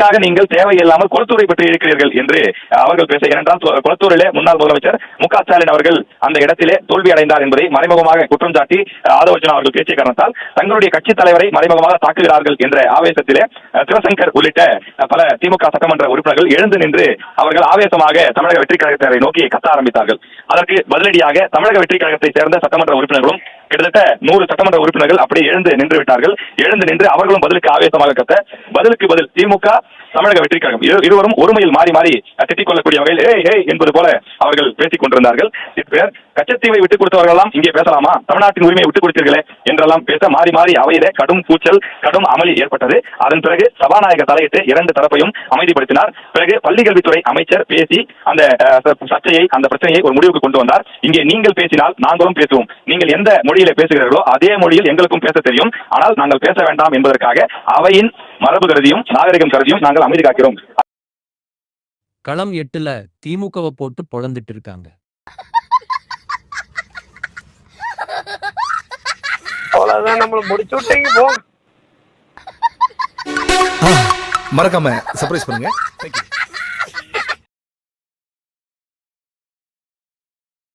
எதற்காக நீங்கள் தேவையில்லாமல் கொளத்தூரை பற்றி இருக்கிறீர்கள் என்று அவர்கள் பேச. ஏனென்றால் கொளத்தூரிலே முன்னாள் முதலமைச்சர் மு.க. ஸ்டாலின் அவர்கள் அந்த இடத்திலே தோல்வி அடைந்தார் என்பதை மறைமுகமாக குற்றம் சாட்டி ஆதவர்ஜுனா அவர்கள் பேசிய காரணத்தால் தங்களுடைய கட்சி தலைவரை மறைமுகமாக தாக்குகிறார்கள் என்ற ஆவேசத்திலே சிவசங்கர் உள்ளிட்ட பல திமுக சட்டமன்ற உறுப்பினர்கள் எழுந்து நின்று அவர்கள் ஆவேசமாக தமிழக வெற்றி கழகத்தை நோக்கி கத்த ஆரம்பித்தார்கள். அதற்கு பதிலடியாக தமிழக வெற்றி கழகத்தை சேர்ந்த சட்டமன்ற உறுப்பினர்களும் கிட்டத்தட்ட 100 சட்டமன்ற உறுப்பினர்கள் அப்படியே எழுந்து நின்று விட்டார்கள். எழுந்து நின்று அவர்களும் பதிலுக்கு ஆவேசமாக கத்த, பதிலுக்கு பதில் திமுக தமிழக வெற்றி கழகம் இருவரும் ஒருமையில் மாறி மாறி திட்டிக் கொள்ளக்கூடிய வகையில் என்பது போல அவர்கள் பேசிக் கொண்டிருந்தார்கள். கச்சத்தீவை விட்டுக் கொடுத்தவர்களெல்லாம் இங்கே பேசலாமா, தமிழ்நாட்டின் உரிமையை விட்டுக் கொடுத்தீர்களே என்றெல்லாம் பேச மாறி மாறி அவையிலே கடும் கூச்சல் கடும் அமளி ஏற்பட்டது. அதன் பிறகு சபாநாயகர் தலையிட்டு 2 தரப்பையும் அமைதிப்படுத்தினார். பிறகு பள்ளிக்கல்வித்துறை அமைச்சர் பேசி அந்த சர்ச்சையை அந்த பிரச்சனையை ஒரு முடிவுக்கு கொண்டு வந்தார். இங்கே நீங்கள் பேசினால் நாங்களும் பேசுவோம், நீங்கள் எந்த மொழியில பேசுகிறீர்களோ அதே மொழியில் எங்களுக்கும் பேச தெரியும், ஆனால் நாங்கள் பேச வேண்டாம் என்பதற்காக அவையின் மரபு கருதியும் நாகரிகம் கருதியும் நாங்கள் அமைதி காக்கிறோம். களம் 8ல திமுகவை போட்டு பொழந்துட்டு இருக்காங்க. அவ்வளவுதான், நம்மள முடிச்சு விட்டீங்க போ. மறக்காம சர்ப்ரைஸ் பண்ணுங்க. Thank you.